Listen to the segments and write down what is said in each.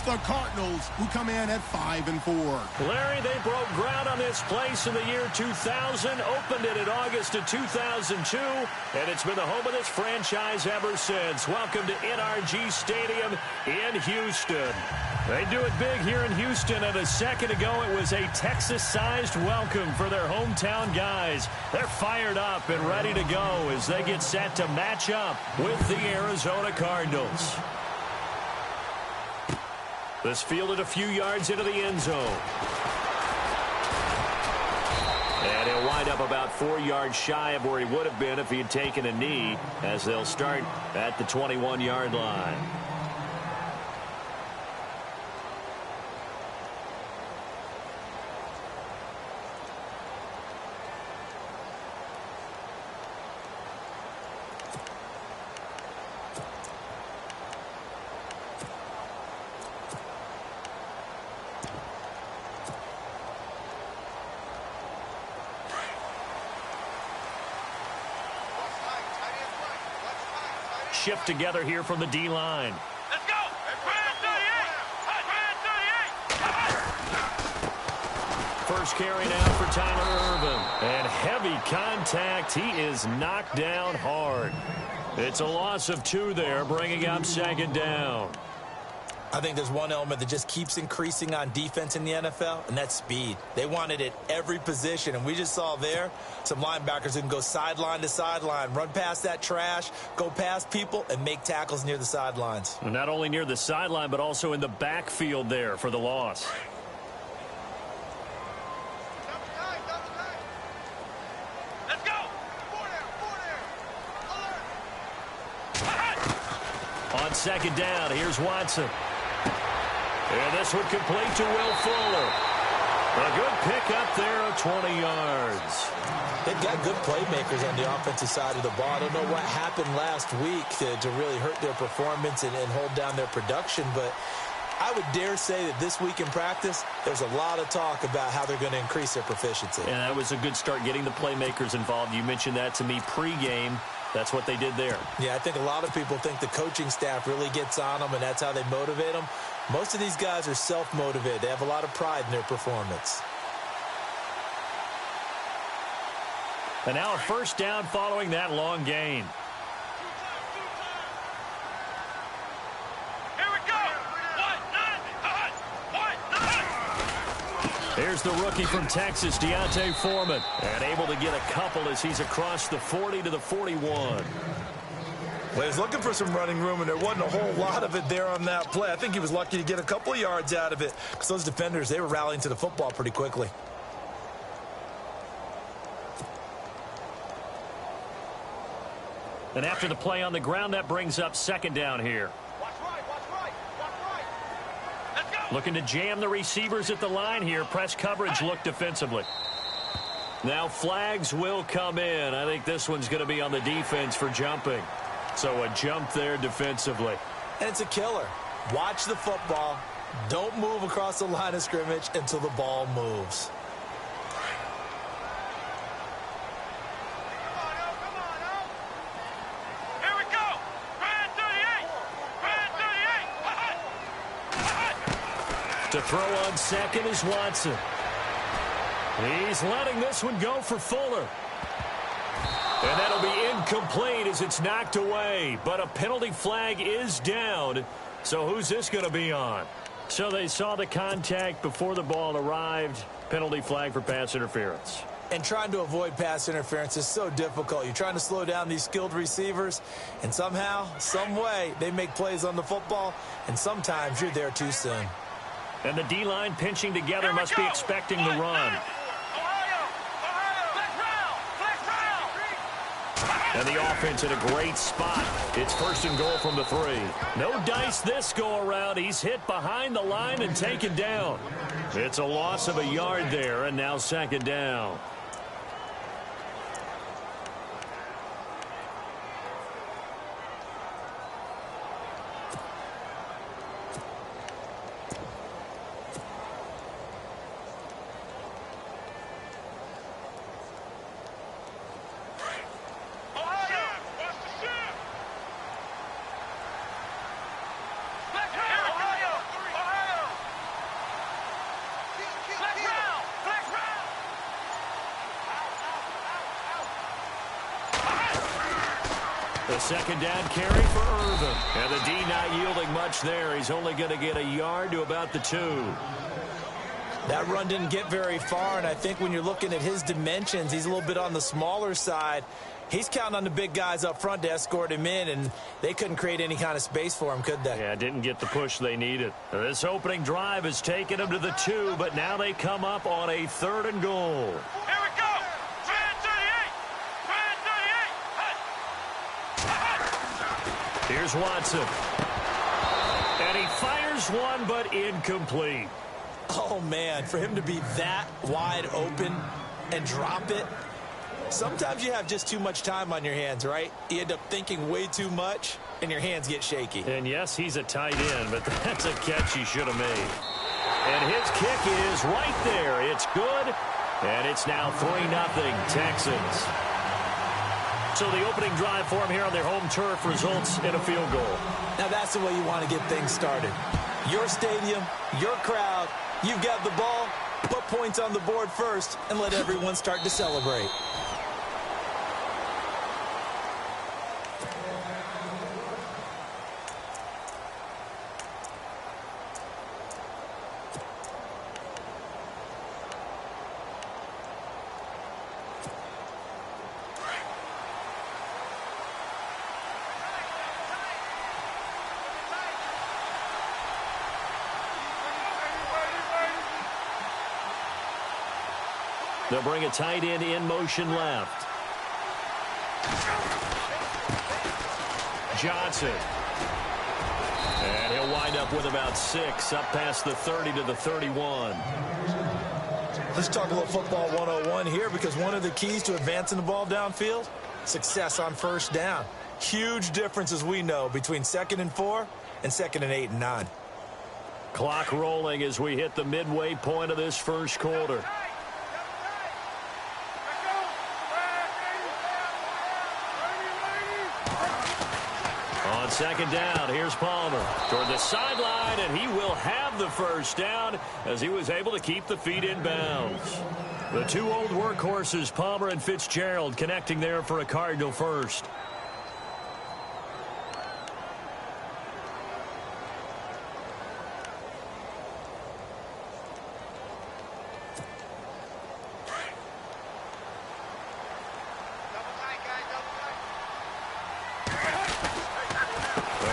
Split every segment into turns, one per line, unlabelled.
It's the Cardinals who come in at 5-4.
Larry, they broke ground on this place in the year 2000, opened it in August of 2002, and it's been the home of this franchise ever since. Welcome to NRG Stadium in Houston. They do it big here in Houston, and a second ago it was a Texas-sized welcome for their hometown guys. They're fired up and ready to go as they get set to match up with the Arizona Cardinals. This fielded a few yards into the end zone. And he'll wind up about 4 yards shy of where he would have been if he had taken a knee, as they'll start at the 21-yard line. Shift together here from the D-line.
Let's go!
First carry now for Tyler Irvin. And heavy contact. He is knocked down hard. It's a loss of 2 there, bringing up second down.
I think there's one element that just keeps increasing on defense in the NFL, and that's speed. They want it at every position, and we just saw there some linebackers who can go sideline to sideline, run past that trash, go past people, and make tackles near the sidelines.
Not only near the sideline, but also in the backfield there for the loss.
Let's go!
On second down, here's Watson. And this one complete to Will Fuller. A good pick up there of 20 yards.
They've got good playmakers on the offensive side of the ball. I don't know what happened last week to really hurt their performance and hold down their production, but I would dare say that this week in practice, there's a lot of talk about how they're going to increase their proficiency.
And that was a good start getting the playmakers involved. You mentioned that to me pregame. That's what they did there.
Yeah, I think a lot of people think the coaching staff really gets on them, and that's how they motivate them. Most of these guys are self-motivated. They have a lot of pride in their performance.
And now a first down following that long gain.
Here we go!
Here's the rookie from Texas, Deontay Foreman. And able to get a couple as he's across the 40 to the 41.
Well, he was looking for some running room, and there wasn't a whole lot of it there on that play. I think he was lucky to get a couple of yards out of it because those defenders, they were rallying to the football pretty quickly.
And after the play on the ground, that brings up second down here.
Watch right, watch right, watch right. Let's go!
Looking to jam the receivers at the line here. Press coverage look defensively. Now flags will come in. I think this one's going to be on the defense for jumping. So a jump there defensively.
And it's a killer. Watch the football. Don't move across the line of scrimmage until the ball moves.
Here we go! Brand 38! Brand 38!
To throw on second is Watson. He's letting this one go for Fuller. And that'll be incomplete as it's knocked away. But a penalty flag is down. So who's this going to be on? So they saw the contact before the ball arrived. Penalty flag for pass interference.
And trying to avoid pass interference is so difficult. You're trying to slow down these skilled receivers, and somehow, some way, they make plays on the football, and sometimes you're there too soon.
And the D-line pinching together must be expecting the run. And the offense in a great spot. It's first and goal from the 3. No dice this go around. He's hit behind the line and taken down. It's a loss of a yard there, and now second down. The second down carry for Irvin. And the D not yielding much there. He's only going to get a yard to about the 2.
That run didn't get very far, and I think when you're looking at his dimensions, he's a little bit on the smaller side. He's counting on the big guys up front to escort him in, and they couldn't create any kind of space for him, could they?
Yeah, didn't get the push they needed. This opening drive has taken them to the 2, but now they come up on a 3rd and goal.
Here we go. 338.
Here's Watson. And he fires one, but incomplete.
Oh, man, for him to be that wide open and drop it. Sometimes you have just too much time on your hands, right? You end up thinking way too much, and your hands get shaky.
And, yes, he's a tight end, but that's a catch he should have made. And his kick is right there. It's good, and it's now 3-0 Texans. So the opening drive for him here on their home turf results in a field goal.
Now that's the way you want to get things started. Your stadium, your crowd, you've got the ball, put points on the board first, and let everyone start to celebrate.
They'll bring a tight end in motion left. Johnson. And he'll wind up with about 6 up past the 30 to the 31.
Let's talk a little football 101 here, because one of the keys to advancing the ball downfield, success on first down. Huge difference, as we know, between 2nd and 4 and 2nd and 8 and 9.
Clock rolling as we hit the midway point of this first quarter. On second down, here's Palmer toward the sideline, and he will have the first down as he was able to keep the feet in bounds. The 2 old workhorses, Palmer and Fitzgerald, connecting there for a Cardinal first.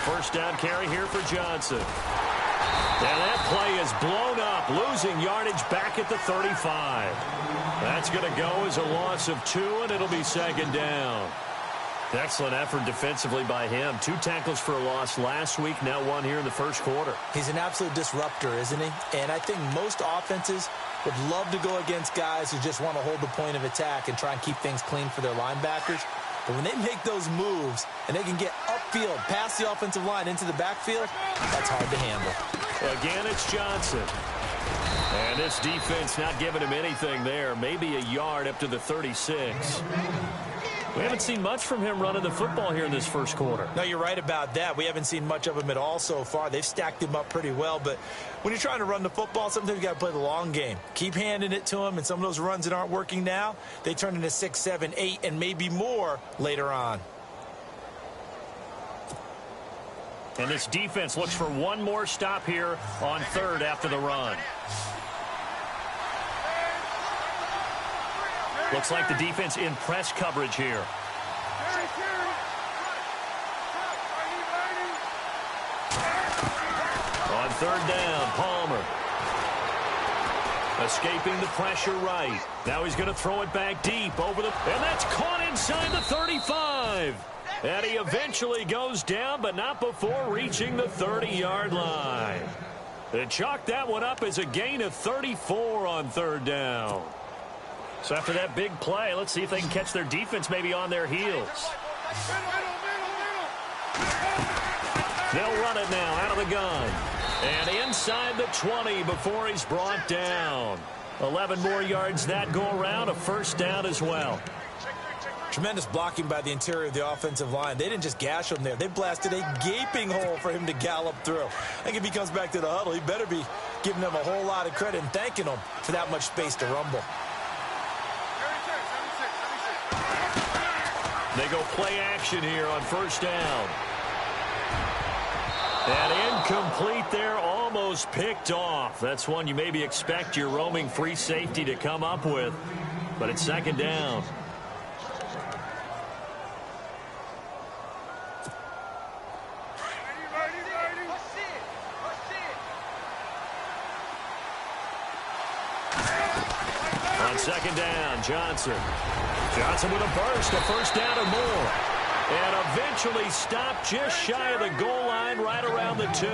First down carry here for Johnson. And that play is blown up, losing yardage back at the 35. That's going to go as a loss of 2, and it'll be second down. Excellent effort defensively by him. 2 tackles for a loss last week, now 1 here in the first quarter.
He's an absolute disruptor, isn't he? And I think most offenses would love to go against guys who just want to hold the point of attack and try and keep things clean for their linebackers. But when they make those moves and they can get upfield, past the offensive line into the backfield, that's hard to handle.
Again, it's Johnson. And this defense not giving him anything there. Maybe a yard up to the 36. We haven't seen much from him running the football here in this first quarter.
No, you're right about that. We haven't seen much of him at all so far. They've stacked him up pretty well. But when you're trying to run the football, sometimes you got to play the long game. Keep handing it to him, and some of those runs that aren't working now, they turn into 6, 7, 8, and maybe more later on.
And this defense looks for one more stop here on 3rd after the run. Looks like the defense in press coverage here. On 3rd down, Palmer. Escaping the pressure right. Now he's going to throw it back deep over the... And that's caught inside the 35. And he eventually goes down, but not before reaching the 30-yard line. They chalked that one up as a gain of 34 on 3rd down. So after that big play, let's see if they can catch their defense maybe on their heels. They'll run it now out of the gun. And inside the 20 before he's brought down. 11 more yards that go around, a first down as well.
Tremendous blocking by the interior of the offensive line. They didn't just gash him there. They blasted a gaping hole for him to gallop through. I think if he comes back to the huddle, he better be giving them a whole lot of credit and thanking them for that much space to rumble.
They go play action here on first down. And incomplete there, almost picked off. That's one you maybe expect your roaming free safety to come up with. But it's second down. On second down, Johnson. Johnson with a burst, a first down or more. And eventually stopped just shy of the goal line right around the 2.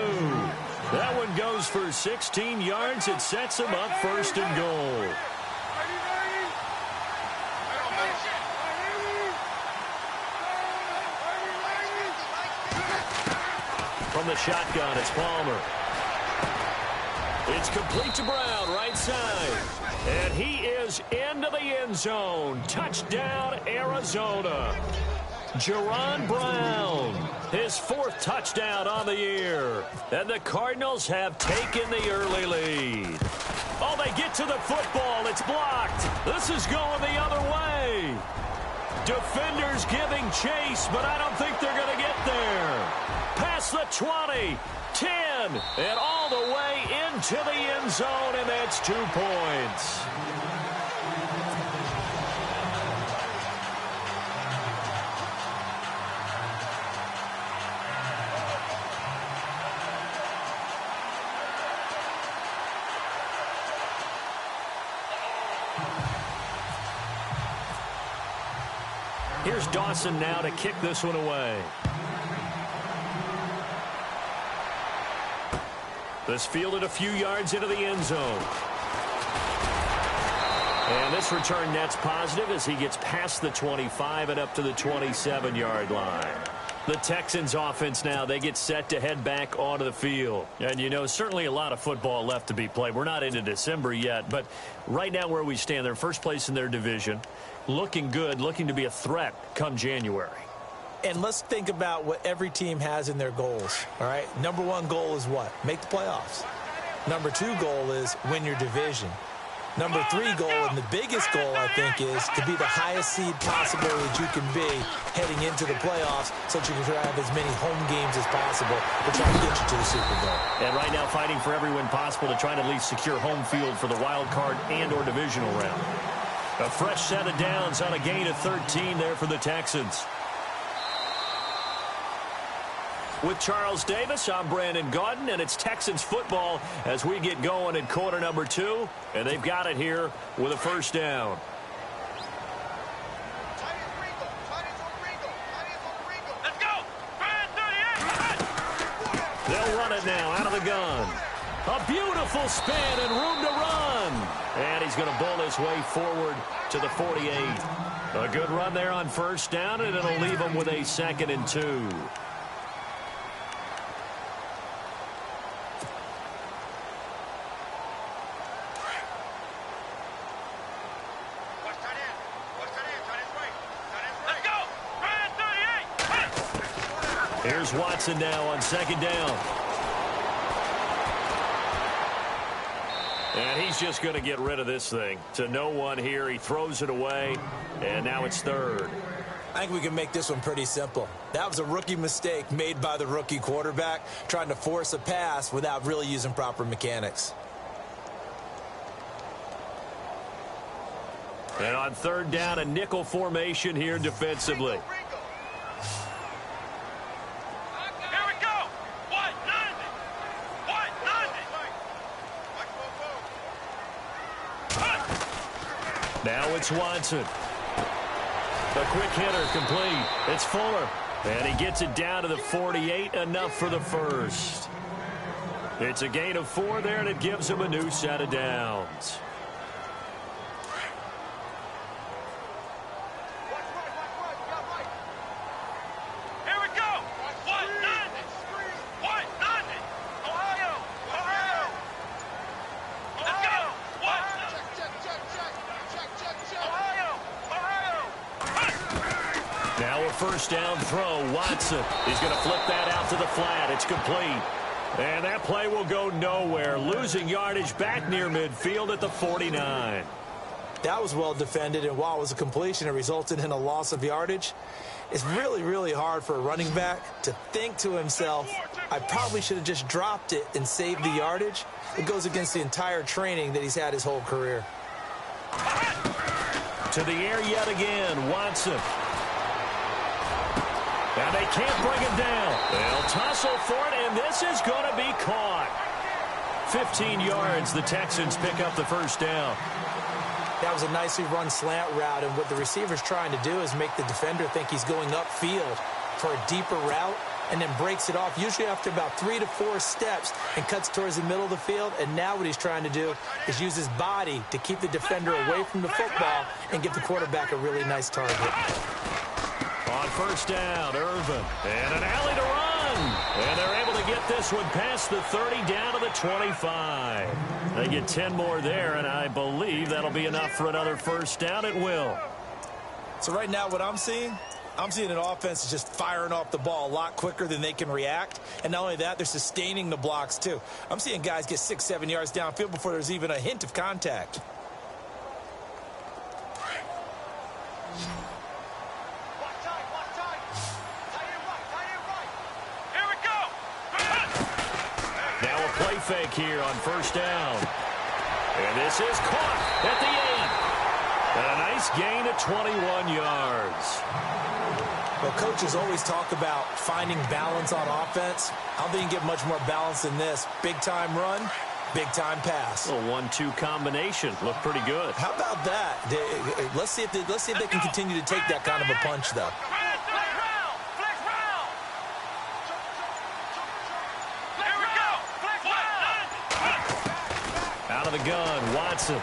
That one goes for 16 yards. It sets him up first and goal. From the shotgun, it's Palmer. It's complete to Brown, right side. And he is into the end zone. Touchdown, Arizona. Jerron Brown, his 4th touchdown on the year. And the Cardinals have taken the early lead. Oh, they get to the football. It's blocked. This is going the other way. Defenders giving chase, but I don't think they're going to get there. Past the 20, 10, and all the way into the end zone, and that's 2 points. Here's Dawson now to kick this one away. This fielded a few yards into the end zone. And this return net's positive as he gets past the 25 and up to the 27-yard line. The Texans offense now, they get set to head back onto the field. And, you know, certainly a lot of football left to be played. We're not into December yet, but right now where we stand, they're first place in their division. Looking good, looking to be a threat come January.
And let's think about what every team has in their goals, all right? Number 1 goal is what? Make the playoffs. Number 2 goal is win your division. Number 3 goal, and the biggest goal, I think, is to be the highest seed possible that you can be heading into the playoffs so that you can have as many home games as possible to try to get you to the Super Bowl.
And right now fighting for every win possible to try to at least secure home field for the wild card and or divisional round. A fresh set of downs on a gain of 13 there for the Texans. With Charles Davis, I'm Brandon Gaudin, and it's Texans football as we get going in quarter number 2. And they've got it here with a first down.
Let's go! 38!
They'll run it now out of the gun. A beautiful spin and room to run. And he's going to bull his way forward to the 48. A good run there on first down, and it'll leave him with a 2nd and 2. Here's Watson now on second down. And he's just going to get rid of this thing. To no one here. He throws it away, and now it's 3rd.
I think we can make this one pretty simple. That was a rookie mistake made by the rookie quarterback, trying to force a pass without really using proper mechanics.
And on 3rd down, a nickel formation here defensively. Now it's Watson. The quick hitter complete. It's Fuller. And he gets it down to the 48, enough for the first. It's a gain of 4 there, and it gives him a new set of downs. First down throw. Watson. He's going to flip that out to the flat. It's complete. And that play will go nowhere. Losing yardage back near midfield at the 49.
That was well defended, and while it was a completion, it resulted in a loss of yardage. It's really, really hard for a running back to think to himself, I probably should have just dropped it and saved the yardage. It goes against the entire training that he's had his whole career.
To the air yet again, Watson. And they can't bring him down. They'll tussle for it, and this is going to be caught. 15 yards, the Texans pick up the first down.
That was a nicely run slant route, and what the receiver's trying to do is make the defender think he's going upfield for a deeper route, and then breaks it off, usually after about 3 to 4 steps, and cuts towards the middle of the field. And now what he's trying to do is use his body to keep the defender away from the football and give the quarterback a really nice target.
On first down, Irvin. And an alley to run. And they're able to get this one past the 30 down to the 25. They get 10 more there, and I believe that'll be enough for another first down. It will.
So right now what I'm seeing an offense that's just firing off the ball a lot quicker than they can react. And not only that, they're sustaining the blocks too. I'm seeing guys get 6-7 yards downfield before there's even a hint of contact.
Now a play fake here on first down. And this is caught at the 8. And a nice gain of 21 yards.
Well, coaches always talk about finding balance on offense. I don't think you can get much more balance than this. Big-time run, big-time pass.
A 1-2 combination. Looked pretty good.
How about that? Let's see if they can continue to take that kind of a punch, though.
Out of the gun, Watson.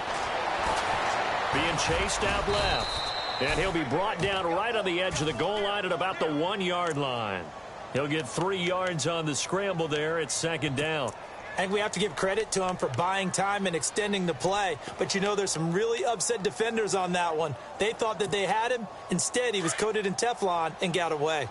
Being chased out left. And he'll be brought down right on the edge of the goal line at about the 1-yard line. He'll get 3 yards on the scramble there. It's second down.
And we have to give credit to him for buying time and extending the play. But, you know, there's some really upset defenders on that one. They thought that they had him. Instead, he was coated in Teflon and got away.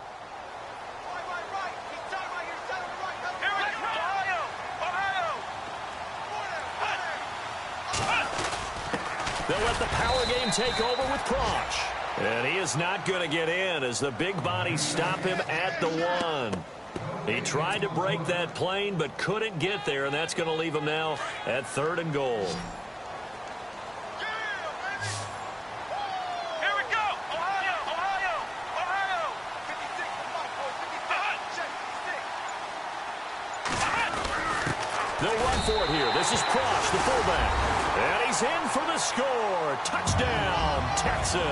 They'll let the power game take over with Prosh. And he is not going to get in as the big bodies stop him at the 1. He tried to break that plane but couldn't get there, and that's going to leave him now at 3rd and goal.
Here we go! Ohio! Ohio! Ohio! 56,
They'll run for it here. This is Prosh, the fullback. And he's in for the score. Touchdown, Texans.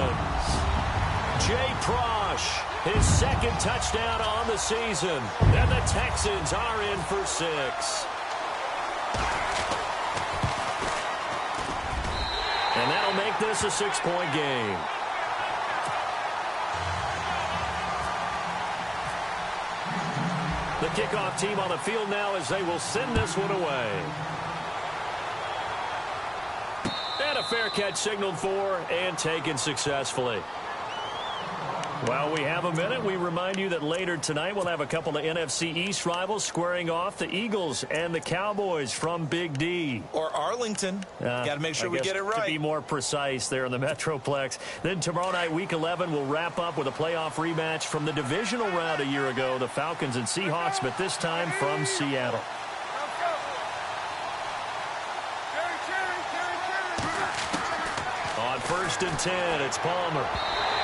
Jay Prosh, his 2nd touchdown on the season. And the Texans are in for 6. And that'll make this a 6-point game. The kickoff team on the field now as they will send this one away. And a fair catch signaled for and taken successfully. Well, we have a minute. We remind you that later tonight we'll have a couple of NFC East rivals squaring off, the Eagles and the Cowboys from Big D.
Or Arlington. Got to make sure we get it right.
To be more precise there in the Metroplex. Then tomorrow night, Week 11, we'll wrap up with a playoff rematch from the divisional round a year ago, the Falcons and Seahawks, but this time from Seattle. On 1st and 10, it's Palmer.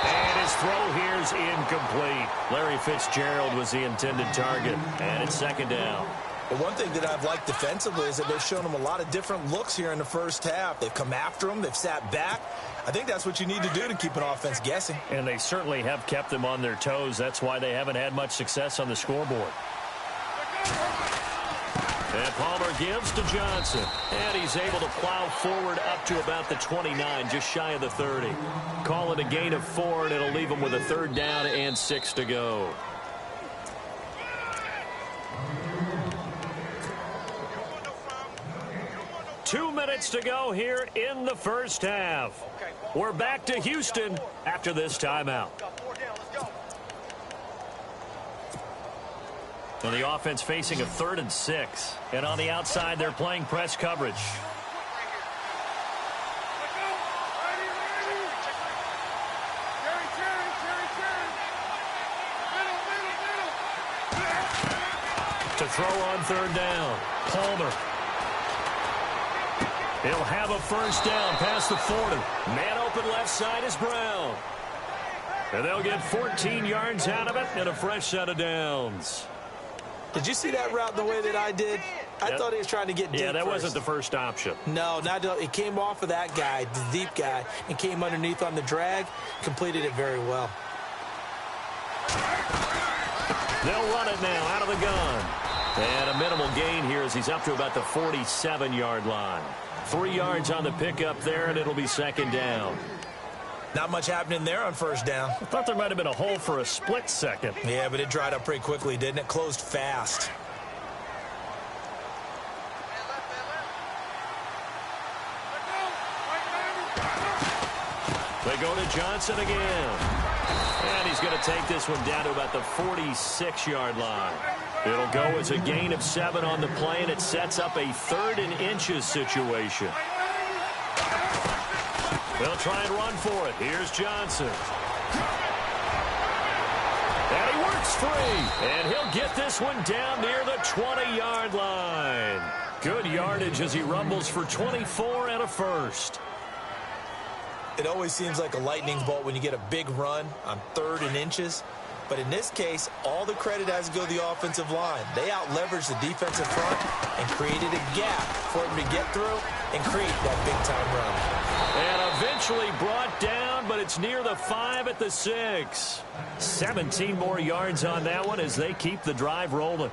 And his throw here is incomplete. Larry Fitzgerald was the intended target. And it's 2nd down.
But one thing that I've liked defensively is that they've shown him a lot of different looks here in the first half. They've come after him. They've sat back. I think that's what you need to do to keep an offense guessing.
And they certainly have kept them on their toes. That's why they haven't had much success on the scoreboard. And Palmer gives to Johnson. And he's able to plow forward up to about the 29, just shy of the 30. Call it a gain of 4, and it'll leave him with a 3rd down and 6 to go. Two minutes to go here in the first half. We're back to Houston after this timeout. And the offense facing a 3rd and 6. And on the outside, they're playing press coverage. To throw on third down. Palmer. He'll have a first down past the 40. Man open left side is Brown. And they'll get 14 yards out of it and a fresh set of downs.
Did you see that route the way that I did? I thought he was trying to get deep.
Yeah, that
first.
wasn't the first option.
No, it came off of that guy, the deep guy, and came underneath on the drag. Completed it very well.
They'll run it now out of the gun. And a minimal gain here as he's up to about the 47-yard line. 3 yards on the pickup there, and it'll be second down.
Not much happening there on first down.
I thought there might have been a hole for a split second.
Yeah, but it dried up pretty quickly, didn't it? Closed fast.
They go to Johnson again. And he's going to take this one down to about the 46-yard line. It'll go as a gain of 7 on the play, and it sets up a 3rd and inches situation. They'll try and run for it. Here's Johnson. And he works free. And he'll get this one down near the 20-yard line. Good yardage as he rumbles for 24 and a first.
It always seems like a lightning bolt when you get a big run on 3rd and inches. But in this case, all the credit has to go to the offensive line. They out-leveraged the defensive front and created a gap for him to get through and create that big-time run.
And eventually brought down, but it's near the 5 at the 6. 17 more yards on that one as they keep the drive rolling.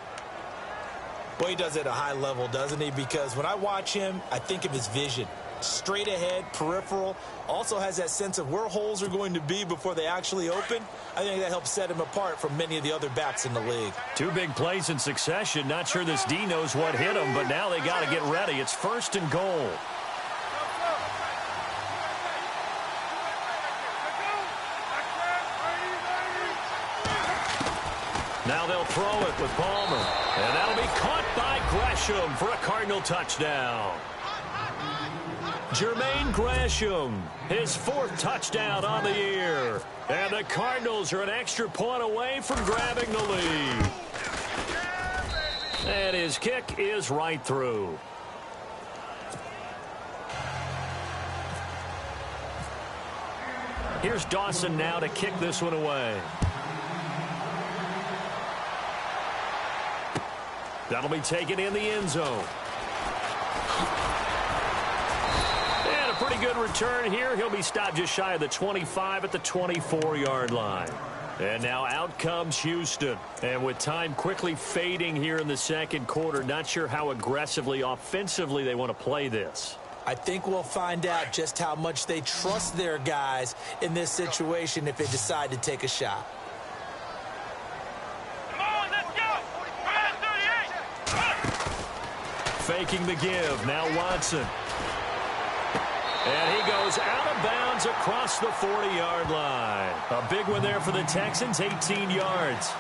Boy, he does it at a high level, doesn't he? Because when I watch him, I think of his vision. Straight ahead, peripheral, also has that sense of where holes are going to be before they actually open. I think that helps set him apart from many of the other backs in the league.
2 big plays in succession. Not sure this D knows what hit him, but now they got to get ready. It's 1st and goal. Now they'll throw it with Palmer. And that'll be caught by Gresham for a Cardinal touchdown. Jermaine Gresham, his 4th touchdown on the year. And the Cardinals are an extra point away from grabbing the lead. And his kick is right through. Here's Dawson now to kick this one away. That'll be taken in the end zone. And a pretty good return here. He'll be stopped just shy of the 25 at the 24-yard line. And now out comes Houston. And with time quickly fading here in the second quarter, not sure how aggressively, offensively they want to play this.
I think we'll find out just how much they trust their guys in this situation if they decide to take a shot.
Faking the give. Now Watson. And he goes out of bounds across the 40-yard line. A big one there for the Texans, 18 yards.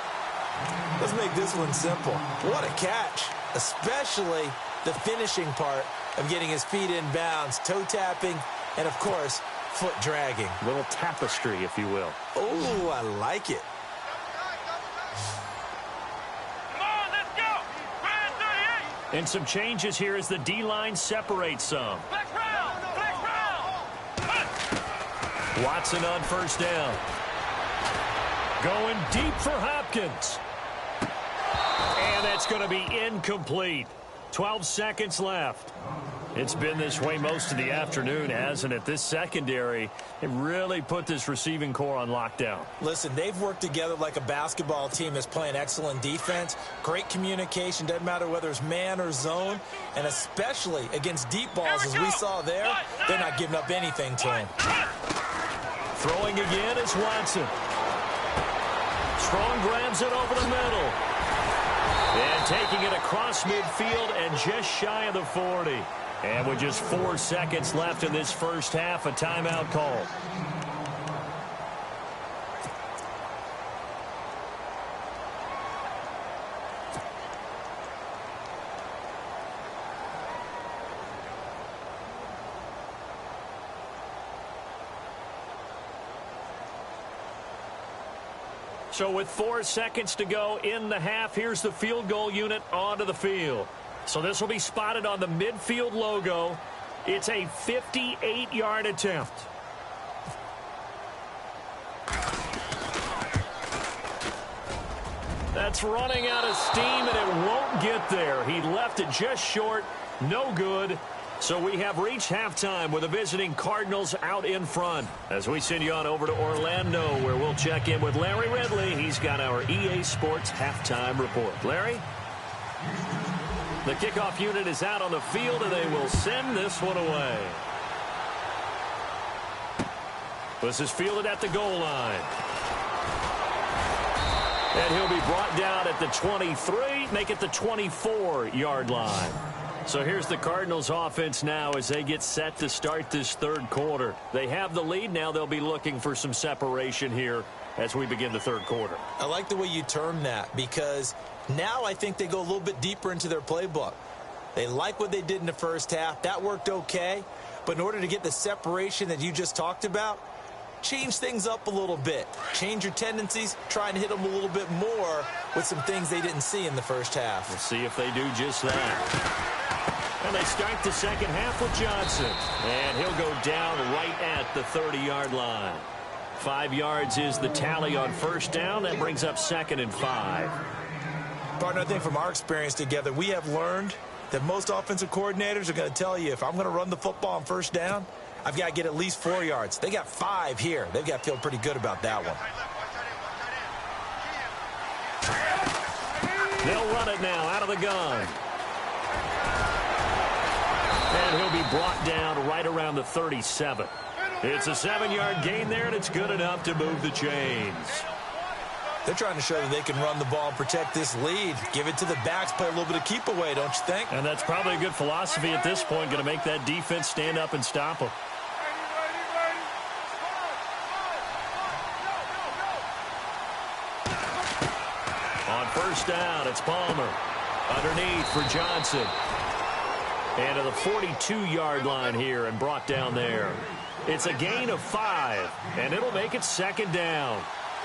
Let's make this one simple. What a catch, especially the finishing part of getting his feet in bounds, toe tapping, and, of course, foot dragging.
A little tapestry, if you will.
Oh, I like it.
And some changes here as the D-line separates some. Watson on first down. Going deep for Hopkins. And that's going to be incomplete. 12 seconds left. It's been this way most of the afternoon, hasn't it? This secondary, it really put this receiving core on lockdown.
Listen, they've worked together like a basketball team that's playing excellent defense. Great communication, doesn't matter whether it's man or zone. And especially against deep balls, as we saw there, they're not giving up anything to him.
Throwing again is Watson. Strong grabs it over the middle. And taking it across midfield and just shy of the 40. And with just 4 seconds left in this first half, a timeout call. So with 4 seconds to go in the half, here's the field goal unit onto the field. So this will be spotted on the midfield logo. It's a 58-yard attempt. That's running out of steam, and it won't get there. He left it just short. No good. So we have reached halftime with the visiting Cardinals out in front. As we send you on over to Orlando, where we'll check in with Larry Ridley. He's got our EA Sports halftime report. Larry? The kickoff unit is out on the field, and they will send this one away. This is fielded at the goal line. And he'll be brought down at the 23, make it the 24-yard line. So here's the Cardinals offense now as they get set to start this third quarter. They have the lead. Now they'll be looking for some separation here as we begin the third quarter.
I like the way you term that, because now I think they go a little bit deeper into their playbook. They like what they did in the first half. That worked okay. But in order to get the separation that you just talked about, change things up a little bit. Change your tendencies. Try and hit them a little bit more with some things they didn't see in the first half.
We'll see if they do just that. And they start the second half with Johnson. And he'll go down right at the 30-yard line. 5 yards is the tally on first down. That brings up 2nd and 5.
Partner, I think from our experience together, we have learned that most offensive coordinators are going to tell you, if I'm going to run the football on first down, I've got to get at least 4 yards. They got 5 here. They've got to feel pretty good about that one.
They'll run it now out of the gun. And he'll be brought down right around the 37. It's a 7-yard gain there, and it's good enough to move the chains.
They're trying to show that they can run the ball and protect this lead. Give it to the backs, play a little bit of keep away, don't you think?
And that's probably a good philosophy at this point, going to make that defense stand up and stop them. On first down, it's Palmer. Underneath for Johnson. And to the 42-yard line here and brought down there. It's a gain of 5, and it'll make it 2nd down.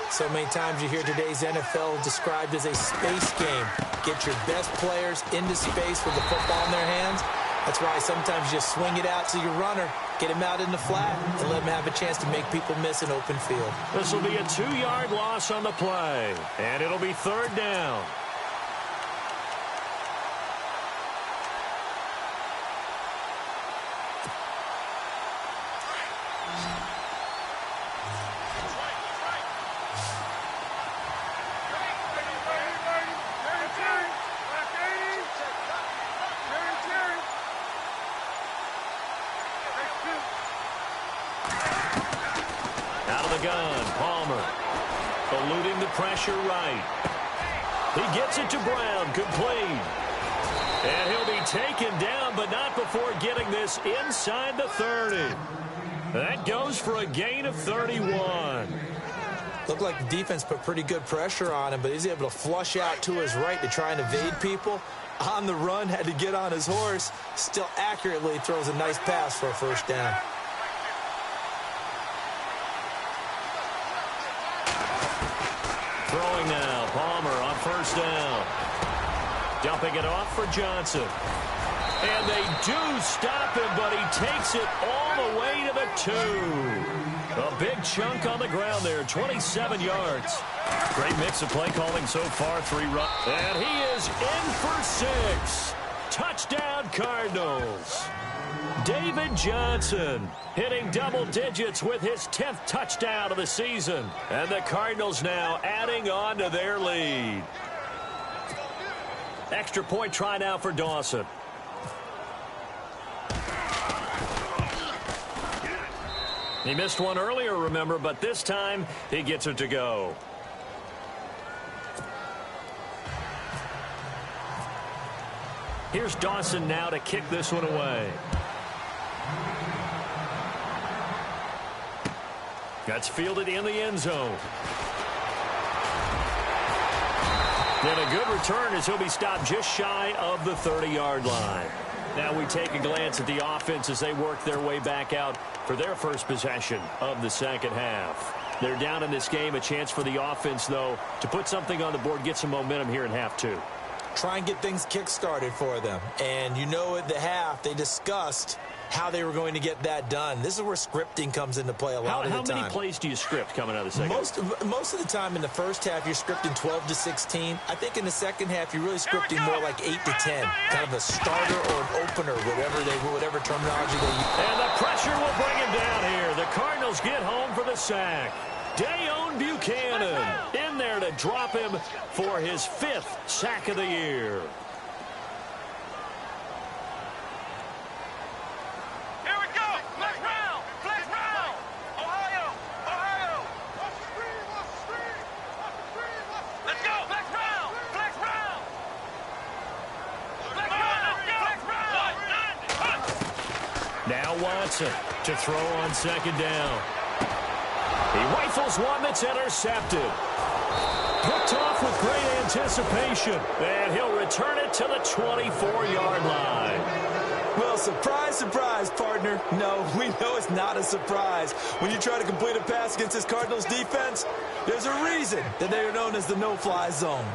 So many times you hear today's NFL described as a space game. Get your best players into space with the football in their hands. That's why sometimes you just swing it out to your runner, get him out in the flat, and let him have a chance to make people miss an open field.
This will be a 2-yard loss on the play, and it'll be 3rd down. Gun, Palmer, eluding the pressure right. He gets it to Brown, complete. And he'll be taken down, but not before getting this inside the 30. That goes for a gain of 31.
Looked like the defense put pretty good pressure on him, but he's able to flush out to his right to try and evade people. On the run, had to get on his horse. Still accurately throws a nice pass for a first down.
Throwing now, Palmer on first down. Dumping it off for Johnson. And they do stop him, but he takes it all the way to the 2. A big chunk on the ground there, 27 yards. Great mix of play calling so far, 3 runs. And he is in for 6. Touchdown, Cardinals. David Johnson hitting double digits with his 10th touchdown of the season. And the Cardinals now adding on to their lead. Extra point try now for Dawson. He missed one earlier, remember, but this time he gets it to go. Here's Dawson now to kick this one away. That's fielded in the end zone. And a good return as he'll be stopped just shy of the 30-yard line. Now we take a glance at the offense as they work their way back out for their first possession of the second half. They're down in this game. A chance for the offense, though, to put something on the board, get some momentum here in half two.
Try and get things kick-started for them. And you know at the half, they discussed how they were going to get that done. This is where scripting comes into play a lot of the time.
How many plays do you script coming out of the second?
Most of the time in the first half, you're scripting 12 to 16. I think in the second half, you're really scripting more like 8 to 10. Kind of a starter or an opener, whatever terminology they use.
And the pressure will bring him down here. The Cardinals get home for the sack. Dayon Buchanan in there to drop him for his 5th sack of the year. Now Watson to throw on second down. He rifles one that's intercepted. Picked off with great anticipation. And he'll return it to the 24-yard line.
Well, surprise, surprise, partner. No, we know it's not a surprise. When you try to complete a pass against this Cardinals defense, there's a reason that they are known as the no-fly zone.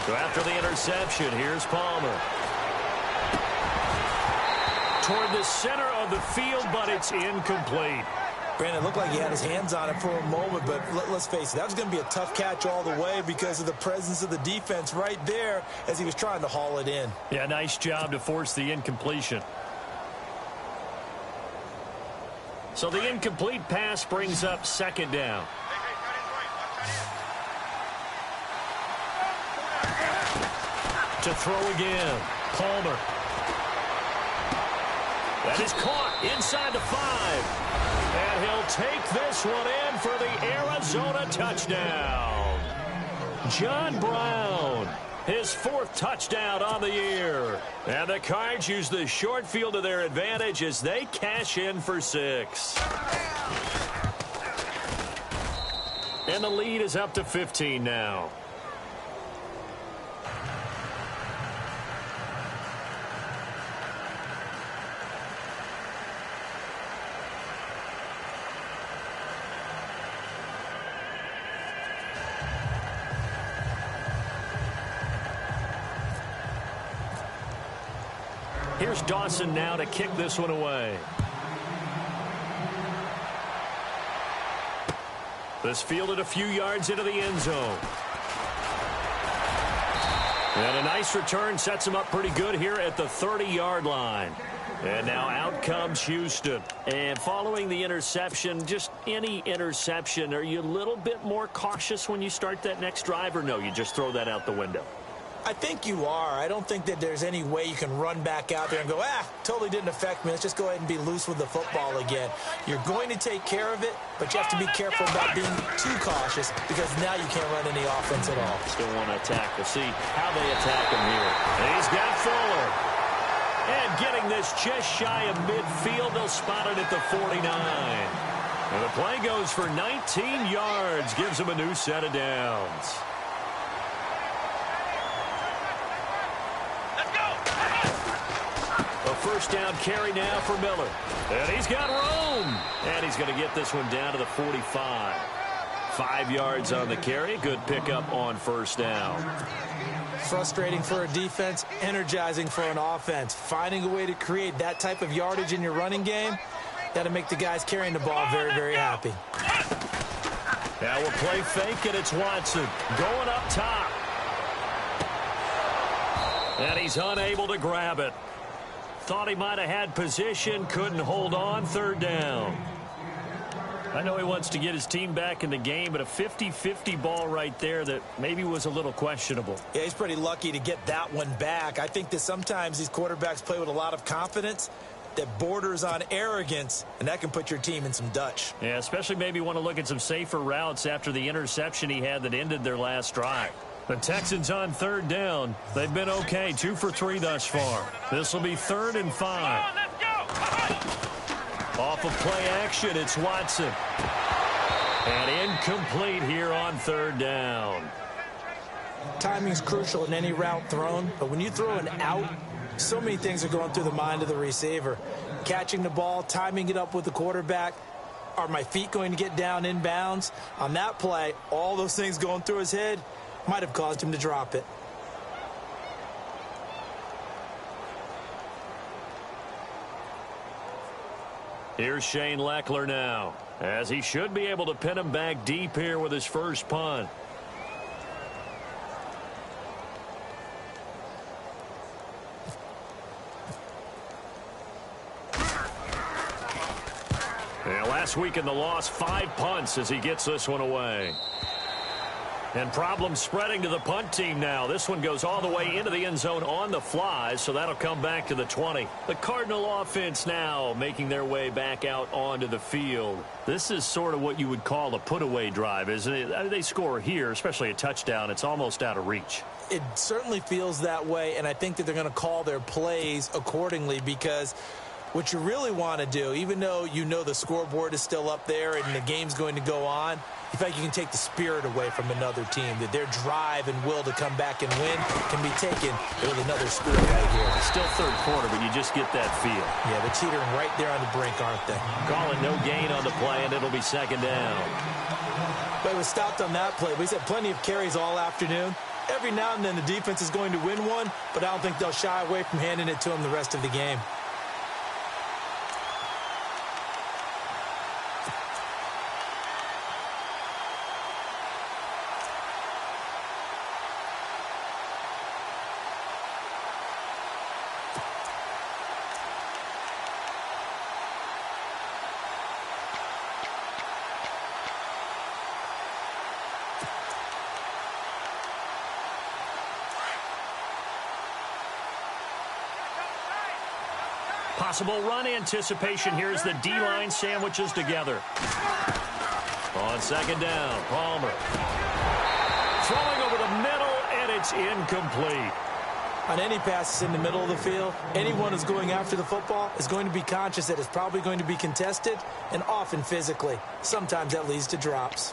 So after the interception, here's Palmer. Toward the center of the field, but it's incomplete.
Brandon, it looked like he had his hands on it for a moment, but let's face it, that was going to be a tough catch all the way because of the presence of the defense right there as he was trying to haul it in.
Yeah, nice job to force the incompletion. So the incomplete pass brings up second down. To throw again, Palmer. That is caught inside the 5. And he'll take this one in for the Arizona touchdown. John Brown, his 4th touchdown on the year. And the Cards use the short field to their advantage as they cash in for 6. And the lead is up to 15 now. Here's Dawson now to kick this one away. This fielded a few yards into the end zone. And a nice return sets him up pretty good here at the 30-yard line. And now out comes Houston. And following the interception, just any interception, are you a little bit more cautious when you start that next drive, or no, you just throw that out the window?
I think you are. I don't think that there's any way you can run back out there and go, totally didn't affect me. Let's just go ahead and be loose with the football again. You're going to take care of it, but you have to be careful about being too cautious because now you can't run any offense at all.
Still want to attack. We'll see how they attack him here. And he's got Fuller. And getting this just shy of midfield, they'll spot it at the 49. And the play goes for 19 yards, gives him a new set of downs. A first down carry now for Miller. And he's got room. And he's going to get this one down to the 45. 5 yards on the carry. Good pickup on first down.
Frustrating for a defense, energizing for an offense. Finding a way to create that type of yardage in your running game, that'll make the guys carrying the ball very, very happy.
Now we'll play fake, and it's Watson going up top. And he's unable to grab it. Thought he might have had position, couldn't hold on, 3rd down. I know he wants to get his team back in the game, but a 50-50 ball right there that maybe was a little questionable.
Yeah, he's pretty lucky to get that one back. I think that sometimes these quarterbacks play with a lot of confidence that borders on arrogance, and that can put your team in some Dutch.
Yeah, especially maybe want to look at some safer routes after the interception he had that ended their last drive. The Texans on 3rd down. They've been okay, 2 for 3 thus far. This will be 3rd and 5. Off of play action, it's Watson. And incomplete here on 3rd down.
timing's crucial in any route thrown, but when you throw an out, so many things are going through the mind of the receiver. Catching the ball, timing it up with the quarterback. Are my feet going to get down in bounds? On that play, all those things going through his head might have caused him to drop it.
Here's Shane Leckler now, as he should be able to pin him back deep here with his first punt. And last week in the loss, 5 punts as he gets this one away. And problems spreading to the punt team now. This one goes all the way into the end zone on the fly, so that'll come back to the 20. The Cardinal offense now making their way back out onto the field. This is sort of what you would call a put-away drive, isn't it? They score here, especially a touchdown. It's almost out of reach.
It certainly feels that way, and I think that they're going to call their plays accordingly, because what you really want to do, even though you know the scoreboard is still up there and the game's going to go on, in fact, you can take the spirit away from another team, that their drive and will to come back and win can be taken with another score right here.
Still third quarter, but you just get that feel.
Yeah, they're teetering right there on the brink, aren't they?
Calling no gain on the play, and it'll be second down.
But it was stopped on that play. We said plenty of carries all afternoon. Every now and then the defense is going to win one, but I don't think they'll shy away from handing it to them the rest of the game.
Possible run anticipation here as the D-line sandwiches together. On second down, Palmer. Throwing over the middle, and it's incomplete.
On any passes in the middle of the field, anyone who's going after the football is going to be conscious that it's probably going to be contested, and often physically. Sometimes that leads to drops.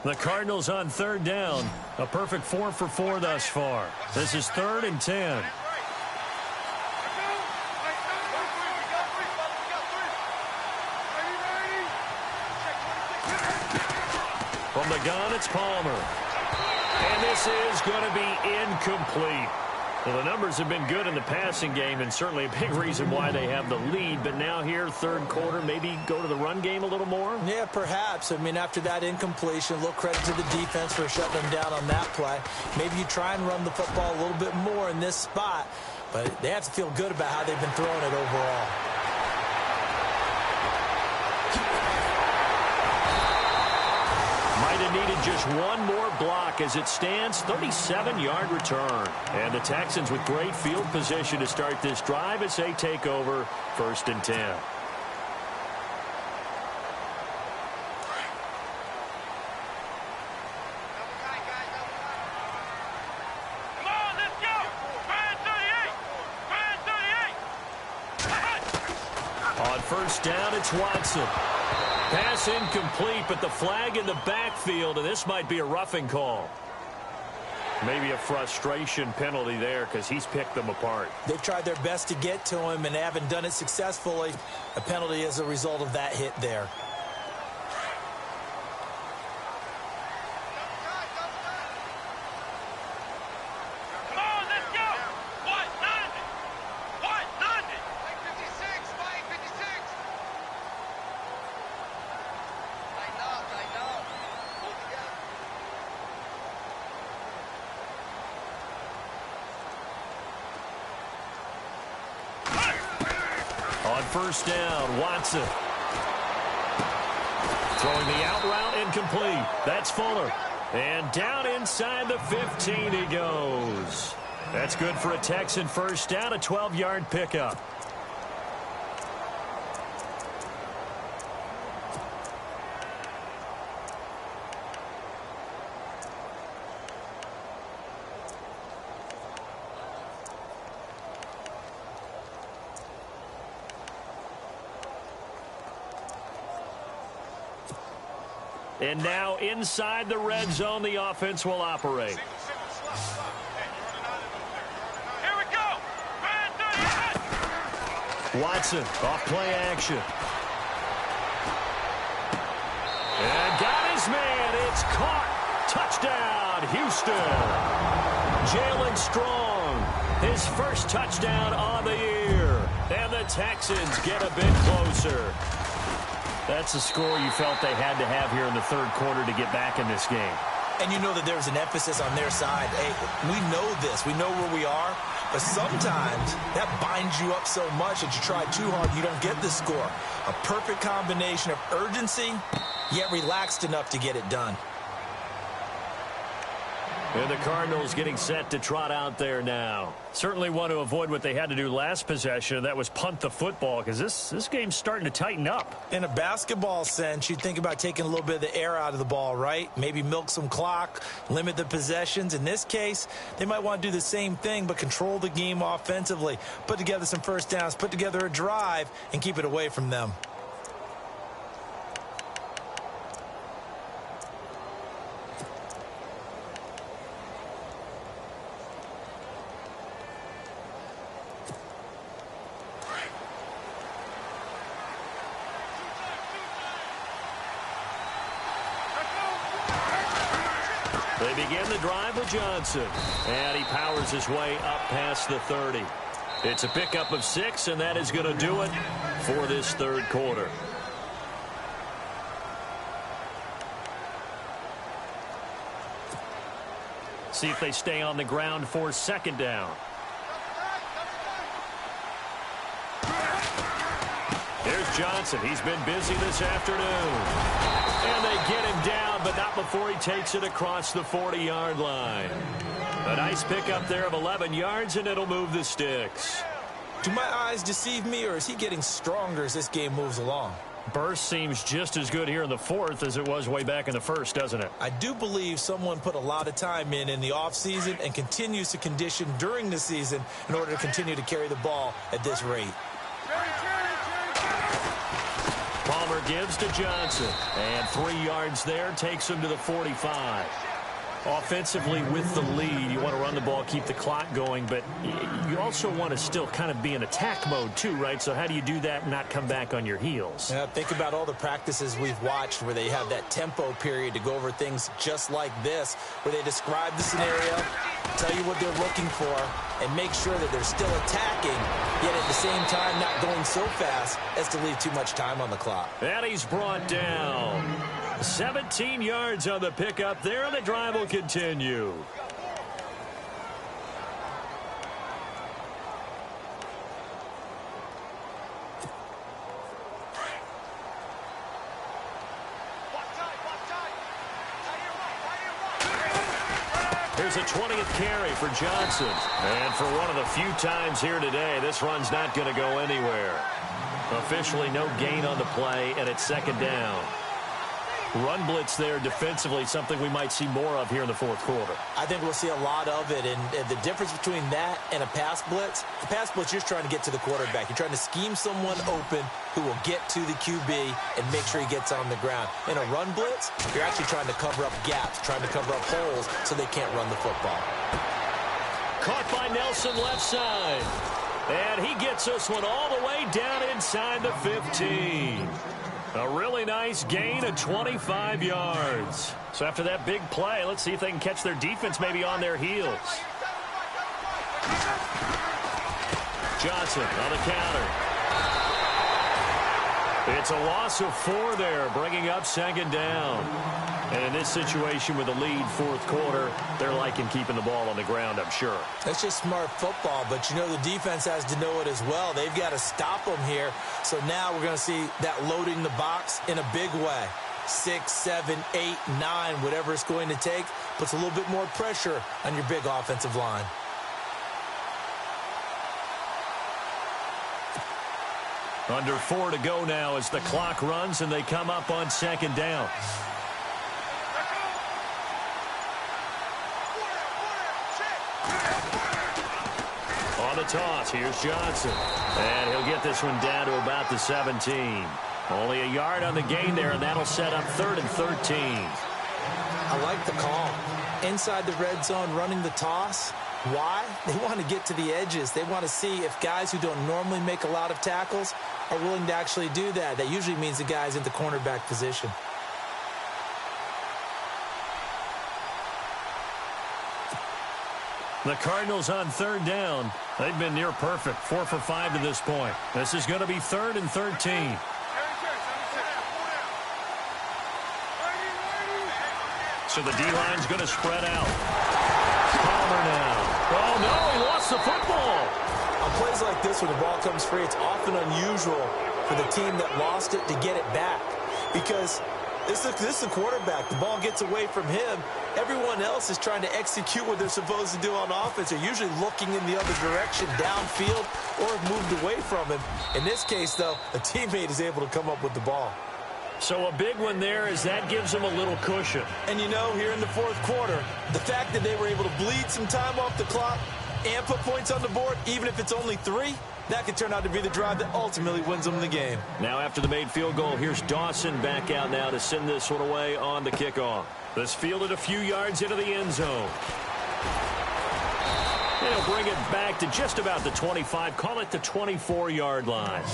The Cardinals on third down. A perfect 4 for 4 thus far. This is 3rd and 10. From the gun, it's Palmer. And this is going to be incomplete. Well, the numbers have been good in the passing game, and certainly a big reason why they have the lead. But now here, third quarter, maybe go to the run game a little more?
Yeah, perhaps. I mean, after that incompletion, a little credit to the defense for shutting them down on that play. Maybe you try and run the football a little bit more in this spot, but they have to feel good about how they've been throwing it overall.
Might have needed just one more block as it stands, 37-yard return. And the Texans with great field position to start this drive as they take over 1st and 10.
Come on, let's go!
On first down, it's Watson. Pass incomplete, but the flag in the backfield, and this might be a roughing call. Maybe a frustration penalty there because he's picked them apart.
They've tried their best to get to him and haven't done it successfully. A penalty as a result of that hit there.
Come on, let's go! What? Nothing! What? Nothing! 56! 56! I know. Pull together.
On first down, Watson. Throwing the out route incomplete. That's Fuller. And down inside the 15 he goes. That's good for a Texan first down, a 12-yard pickup. And now inside the red zone, the offense will operate.
Here we go.
Watson off play action. And got his man. It's caught. Touchdown, Houston. Jalen Strong, his first touchdown on the year. And the Texans get a bit closer. That's a score you felt they had to have here in the third quarter to get back in this game.
And you know that there's an emphasis on their side. Hey, we know this. We know where we are. But sometimes that binds you up so much that you try too hard, you don't get the score. A perfect combination of urgency, yet relaxed enough to get it done.
And the Cardinals getting set to trot out there now. Certainly want to avoid what they had to do last possession. That was punt the football, because this game's starting to tighten up.
In a basketball sense, you'd think about taking a little bit of the air out of the ball, right? Maybe milk some clock, limit the possessions. In this case, they might want to do the same thing, but control the game offensively. Put together some first downs, put together a drive, and keep it away from them.
They begin the drive with Johnson. And he powers his way up past the 30. It's a pickup of 6, and that is going to do it for this third quarter. See if they stay on the ground for second down. There's Johnson. He's been busy this afternoon. And they get him down, but not before he takes it across the 40-yard line. A nice pickup there of 11 yards, and it'll move the sticks.
Do my eyes deceive me, or is he getting stronger as this game moves along?
Burst seems just as good here in the fourth as it was way back in the first, doesn't it?
I do believe someone put a lot of time in the offseason and continues to condition during the season in order to continue to carry the ball at this rate.
Palmer gives to Johnson, and 3 yards there takes him to the 45. Offensively with the lead, you want to run the ball, keep the clock going, but you also want to still kind of be in attack mode too, right? So how do you do that and not come back on your heels?
Yeah, think about all the practices we've watched where they have that tempo period to go over things just like this, where they describe the scenario, tell you what they're looking for, and make sure that they're still attacking, yet at the same time not going so fast as to leave too much time on the clock.
And he's brought down. 17 yards on the pickup there, and the drive will continue. Here's a 20th carry for Johnson. And for one of the few times here today, this run's not going to go anywhere. Officially no gain on the play, and it's second down. Run blitz there defensively, something we might see more of here in the fourth quarter.
I think we'll see a lot of it, and the difference between that and a pass blitz, the pass blitz, you're trying to get to the quarterback. You're trying to scheme someone open who will get to the QB and make sure he gets on the ground. In a run blitz, you're actually trying to cover up gaps, trying to cover up holes so they can't run the football.
Caught by Nelson left side. And he gets this one all the way down inside the 15. A really nice gain of 25 yards. So after that big play, let's see if they can catch their defense maybe on their heels. Johnson on the counter. It's a loss of 4 there, bringing up second down. And in this situation with the lead fourth quarter, they're liking keeping the ball on the ground, I'm sure.
That's just smart football, but you know the defense has to know it as well. They've got to stop them here. So now we're going to see that loading the box in a big way. 6, 7, 8, 9, whatever it's going to take, puts a little bit more pressure on your big offensive line.
Under 4 to go now as the clock runs and they come up on second down. On the toss, here's Johnson. And he'll get this one down to about the 17. Only a yard on the gain there, and that'll set up 3rd and 13.
I like the call. Inside the red zone, running the toss. Why? They want to get to the edges. They want to see if guys who don't normally make a lot of tackles are willing to actually do that. That usually means the guy's in the cornerback position.
The Cardinals on 3rd down. They've been near perfect, 4 for 5 to this point. This is going to be 3rd and 13. So the D-line's going to spread out. Palmer now. Oh, no, he lost the football.
On plays like this, when the ball comes free, it's often unusual for the team that lost it to get it back. Because this is the quarterback. The ball gets away from him. Everyone else is trying to execute what they're supposed to do on offense. They're usually looking in the other direction, downfield, or have moved away from him. In this case, though, a teammate is able to come up with the ball.
So a big one there as that gives them a little cushion.
And, you know, here in the 4th quarter, the fact that they were able to bleed some time off the clock and put points on the board, even if it's only 3, that could turn out to be the drive that ultimately wins them the game.
Now after the made field goal, here's Dawson back out now to send this one away on the kickoff. This fielded a few yards into the end zone. They'll bring it back to just about the 25, call it the 24-yard line.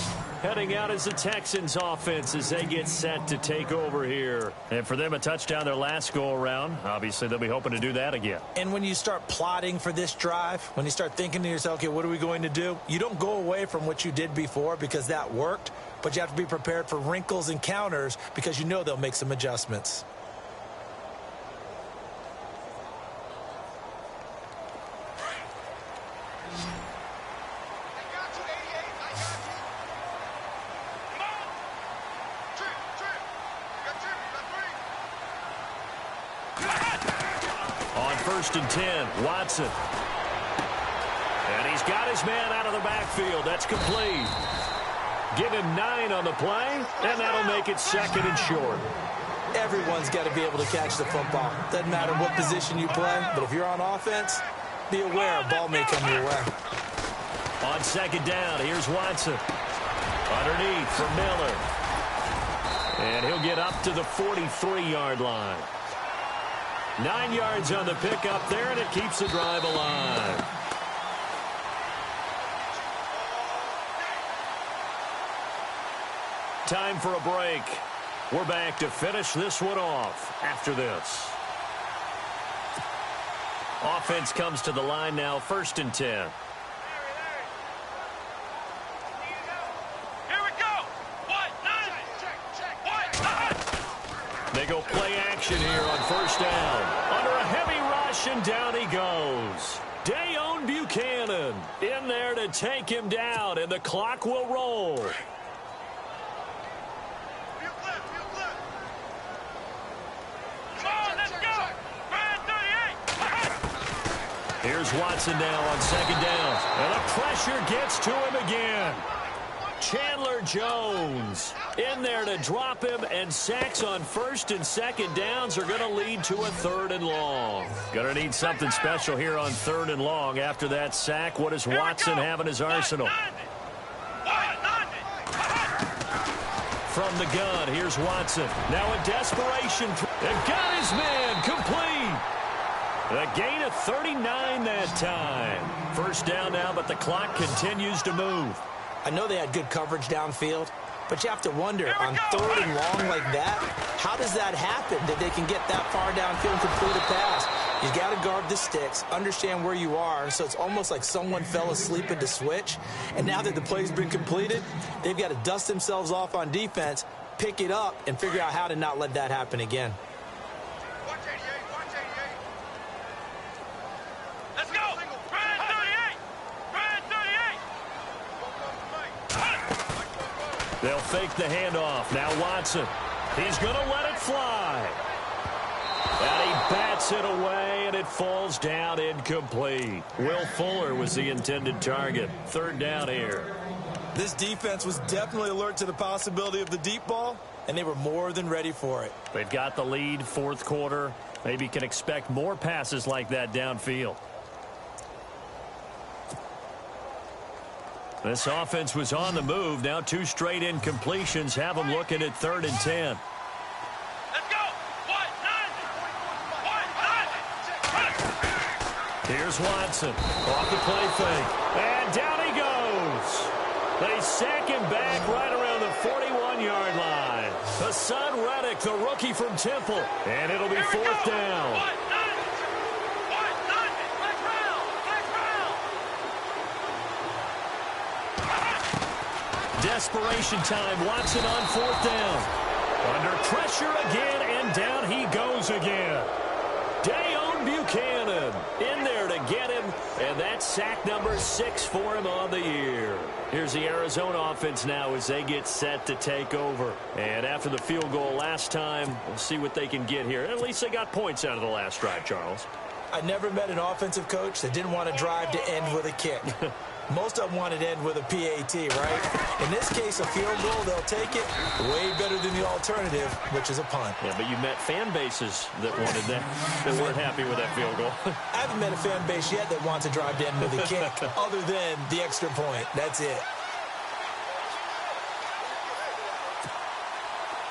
Heading out is the Texans offense as they get set to take over here. And for them, a touchdown their last go-around. Obviously, they'll be hoping to do that again.
And when you start plotting for this drive, when you start thinking to yourself, okay, what are we going to do? You don't go away from what you did before because that worked, but you have to be prepared for wrinkles and counters because you know they'll make some adjustments.
On 1st and 10, Watson. And he's got his man out of the backfield. That's complete. Give him 9 on the play, and that'll make it 2nd and short.
Everyone's got to be able to catch the football. Doesn't matter what position you play, but if you're on offense, be aware a ball may come your way.
On 2nd down, here's Watson. Underneath for Miller. And he'll get up to the 43-yard line. 9 yards on the pickup there, and it keeps the drive alive. Time for a break. We're back to finish this one off after this. Offense comes to the line now, 1st and 10. They go play action here on 1st down. Under a heavy rush, and down he goes. Dayon Buchanan in there to take him down, and the clock will roll. Here's Watson now on 2nd down. And the pressure gets to him again. Chandler Jones in there to drop him, and sacks on 1st and 2nd downs are going to lead to a 3rd and long. Going to need something special here on 3rd and long after that sack. What does Watson have in his arsenal? From the gun, here's Watson. Now in desperation, and got his man complete. A gain of 39 that time. 1st down now, but the clock continues to move.
I know they had good coverage downfield, but you have to wonder, on 3rd and long like that, how does that happen that they can get that far downfield and complete a pass? You got to guard the sticks, understand where you are, so it's almost like someone fell asleep at the switch, and now that the play's been completed, they've got to dust themselves off on defense, pick it up, and figure out how to not let that happen again.
They'll fake the handoff. Now Watson. He's going to let it fly. And he bats it away, and it falls down incomplete. Will Fuller was the intended target. 3rd down here.
This defense was definitely alert to the possibility of the deep ball, and they were more than ready for it.
They've got the lead, 4th quarter. Maybe can expect more passes like that downfield. This offense was on the move. Now 2 straight incompletions have them looking at 3rd and 10.
Let's go. 1-9.
Here's Watson. Off the play fake. And down he goes. They sack him back right around the 41-yard line. Hassan Reddick, the rookie from Temple. And it'll be 4th down.
1-9.
Desperation time. Watson on 4th down. Under pressure again, and down he goes again. Dayon Buchanan in there to get him, and that's sack number 6 for him on the year. Here's the Arizona offense now as they get set to take over. And after the field goal last time, we'll see what they can get here. At least they got points out of the last drive, Charles.
I never met an offensive coach that didn't want to drive to end with a kick. Most of them wanted to end with a PAT, right? In this case, a field goal, they'll take it. Way better than the alternative, which is a punt.
Yeah, but you met fan bases that wanted that, that weren't happy with that field goal.
I haven't met a fan base yet that wants to drive to end with a kick, other than the extra point. That's it.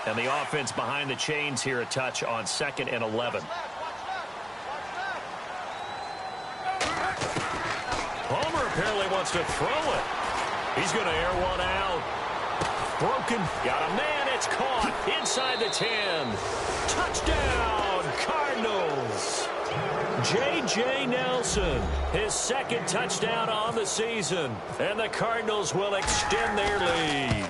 And the offense behind the chains here, a touch on 2nd and 11. Homer apparently wants to throw it. He's going to air one out. Broken. Got a man. It's caught inside the 10. Touchdown, Cardinals. J.J. Nelson, his 2nd touchdown on the season. And the Cardinals will extend their lead.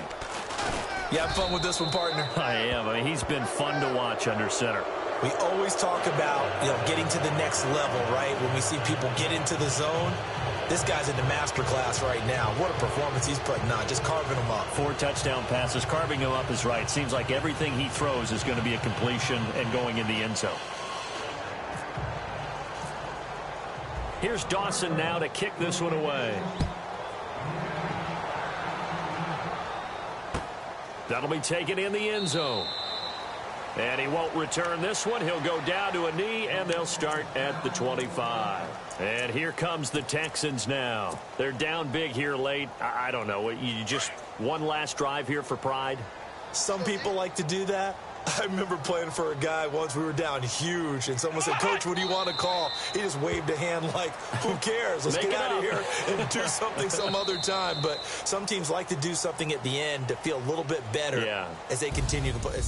You have fun with this one, partner?
I am. I mean, he's been fun to watch under center.
We always talk about, getting to the next level, right? When we see people get into the zone. This guy's in the master class right now. What a performance he's putting on, just carving them up.
4 touchdown passes. Carving him up is right. Seems like everything he throws is going to be a completion and going in the end zone. Here's Dawson now to kick this one away. That'll be taken in the end zone. And he won't return this one. He'll go down to a knee, and they'll start at the 25. And here comes the Texans now. They're down big here late. I don't know. You just one last drive here for pride?
Some people like to do that. I remember playing for a guy once. We were down huge, and someone said, "Coach, what do you want to call?" He just waved a hand like, who cares? Let's get out of here and do something some other time. But some teams like to do something at the end to feel a little bit better as they continue to play.